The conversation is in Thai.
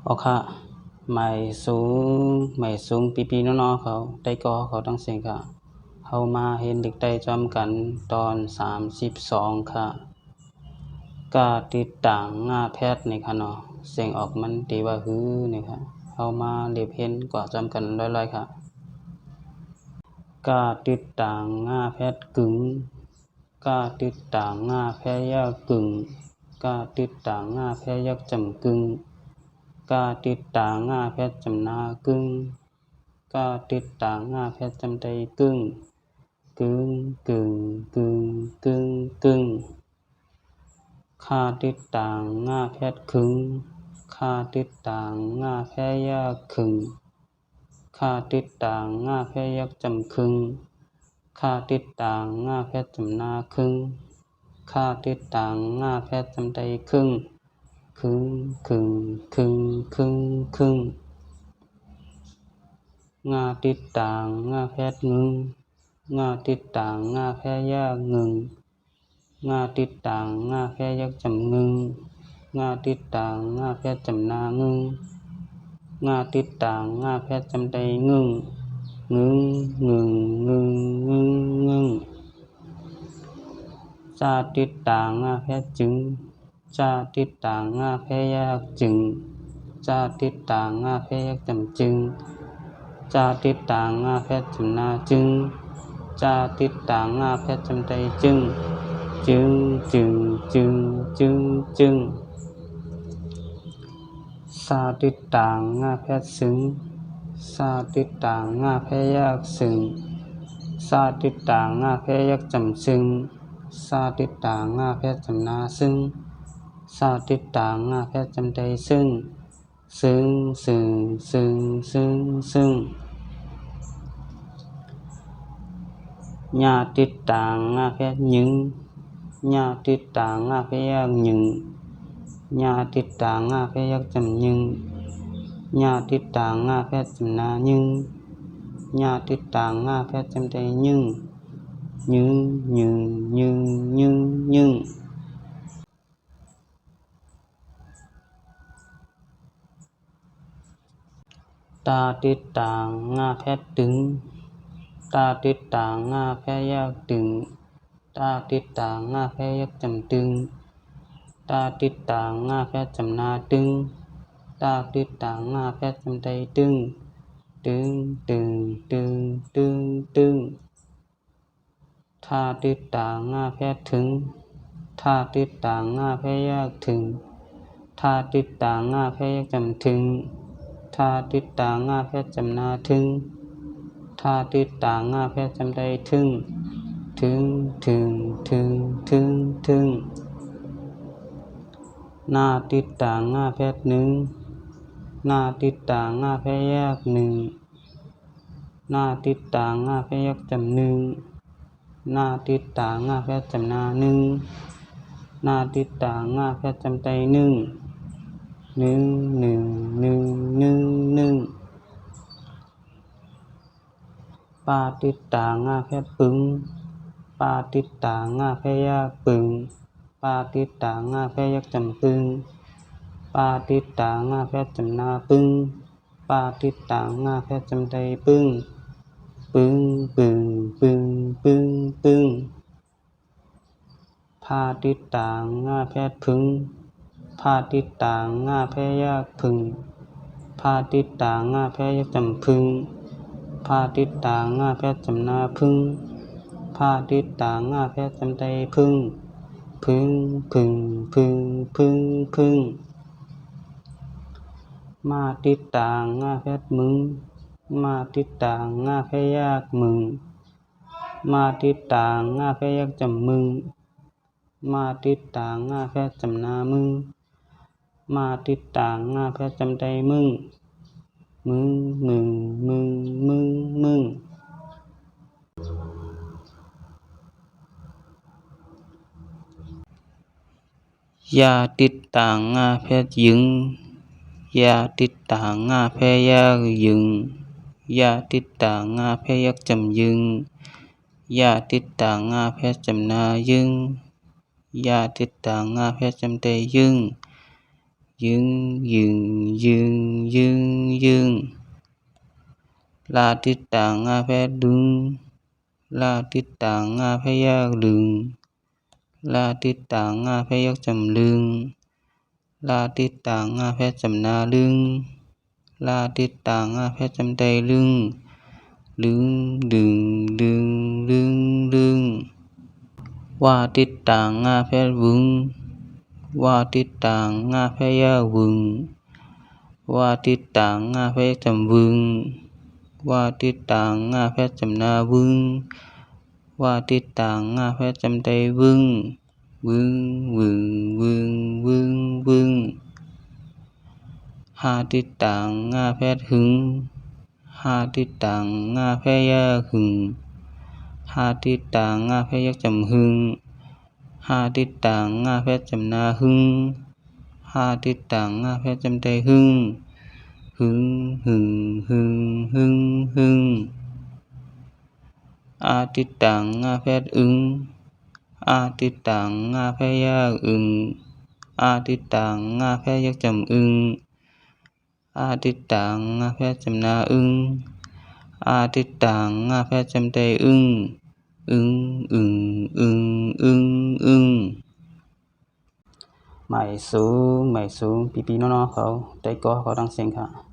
ออกค่ะหมายสูงปีๆน้อๆเขาได้ก่อเขาทั้งสิ้นค่ะเฮามาเห็นเด็กได้จอมกันตอน32ค่ะก็ติดต่างหน้าแพทย์นี่ค่ะเนาะเสียงออกมันตีว่าฮือนี่ค่ะเฮามาเรียบเห็นกว่าจอมกันร้อยๆค่ะก็ติดต่างหน้าแพทย์กึ่งก็ติดต่างหน้าแพทย์ยากึ่งก็ติดต่างหน้าแพทย์ยักจำกึ่งก็ติดต่างหน้าแพทย์จำนากึ่งก็ติดต่างหน้าแพทย์จำใดกึ่งกึ่งกึ่งกึ่งกึ่งกึ่งค่าติดต่างหน้าแพทย์ครึ่งค่าติดต่างหน้าแพทย์ยากครึ่งค่าติดต่างหน้าแพทย์ยักจำครึ่งค่าติดต่างหน้าแพทย์จำนาครึ่งค่าติดต่างหน้าแพทย์จำใดครึ่งครึ่งครึ่งครึ่งครึ่งครึ่งงาติดต่างงาแพทย์งึงงาติดต่างงาแพทย์ยากงึงงาติดต่างงาแพทย์ยักจำงึงงาติดต่างงาแพทย์จำนางึงงาติดต่างงาแพทย์จำใดงึงงึงงึงงึงงึงงึงจาติดต่างงาแพทย์จึงจาติดต่างงาแพทย์ยากจึงจาติดต่างงาแพทย์ยักจำจึงจาติดต่างงาแพทย์จำนาจึงจาติดต่างงาแพทย์จำใดจึงจึงจึงจึงจึงจึงสาติดต่างงาแพทย์ซึ้งสาติดต่างงาแพทย์ยากซึ้งสาติดต่างงาแพทย์ยักจำซึ้งสาติดต่างงาแพทย์จำนาซึ้งสาติดต่างงาแพทย์จำใดซึ้งซึ้งซึ้งซึ้งซึ้งซึ้งญาติดต่างงาแพทย์ยึงญาติดต่างงาแพทย์ยากยึงญาติดต่างงาแพทย์ยักจำยึงญาติดต่างงาแพทย์จำนายึงญาติดต่างงาแพทย์จำใดยึงยึงยึงยึงยึงยึงตาติดต่างงาแพทย์ตึงตาติดต่างงาแพทย์ยากตึงตาติดต่างงาแพทย์ยักจำตึงตาติดต่างงาแพทย์จำนาตึงตาติดต่างงาแพทย์จำใดตึงตึงตึงตึงตึงตึงทาติดต่างงาแพทย์ถึงทาติดต่างงาแพทย์ยากถึงทาติดต่างงาแพทย์ยักจำถึงทาติดต่างงาแพทย์จำนาถึงทาติดต่างงาแพทย์จำใดถึงถึงถึงถึงถึงถึงนาติดต่างงาแพทย์หนึ่งนาติดต่างงาแพทย์ยากหนึ่งนาติดต่างงาแพทย์ยักจำหนึ่งนาติดต่างงาแพทย์จำนาหนึ่งนาติดต่างงาแพทย์จำใดหนึ่งหนึ่งหนึ่งหนึ่งหนึ่งหนึ่งปาติดต่างงาแพทย์ปึงปาติดต่างงาแพทย์ยากปึงปาติดต่างงาแพทย์ยักจำปึงปาติดต่างงาแพทย์จำนาปึงปาติดต่างงาแพทย์จำใดปึงปึงปึงปึงปึงปึงพาติดต่างงาแพทย์พึงพาติดต่างงาแพทย์ยากพึงพาติดต่างงาแพทย์ยักจำพึงพาติดต่างงาแพทย์จำนาพึงพาติดต่างงาแพทย์จำใดพึงพึงพึงพึงพึงพึงมาติดต่างงาแพทย์มึงมาติดต่างงาแพทย์ยากมึงมาติดต่างงาแพทย์ยักจำมึงมาติดต่างงาแพทย์จำนามึงมาติดต่างงาแพทย์จำใดมึงมึงมึงมึงมึงมึงยาติดต่างงาแพทย์ยึงยาติดต่างงาแพทย์ยากยึงยาติดต่างงาแพทย์ยักจำยึงยาติดต่างงาแพทย์จำนายึงยาติดต่างงาแพทย์จำใดยึงยึงยึงยึง ลาติดต่างงาแพทย์ดึงลาติดต่างงาแพยากดึงลาติดต่างงาแพยักจำลึงลาติดต่างงาแพทย์จำนาลึงลาติดต่างงาแพทย์จำใจลึงลึงดึงดึงลึงลึงว่าติดต่างงาแพทย์วึงว่าติดต่างงาแพยาวึงว่าติดต่างงาแพยจำวึงว่าติดต่างงาแพทย์จำนาวึงว่าติดต่างงาแพทย์จำใจวึงวึงวึงวึงวึงวึงหาติดต่างงาแพทย์หึงหาติดต่างงาแพยาหึงหาติดต่างงาแพยักจำหึงหาติดต่างงาแพทย์จำนาหึงหาติดต่างงาแพทย์จำใจหึงหึงหึงหึงหึงหึงอาติดต่างงาแพทย์อึงอาติดต่างงาแพยากอึงอาติดต่างงาแพยักจำอึงอาติดต่างงาแพทย์จำนาอึงอาติดต่างงาแพทย์จำใจอึงอึงอึงอึงอึงอึงหมายสูงปีปีน้องๆเขาได้ก็เขาดังเสียงค่ะ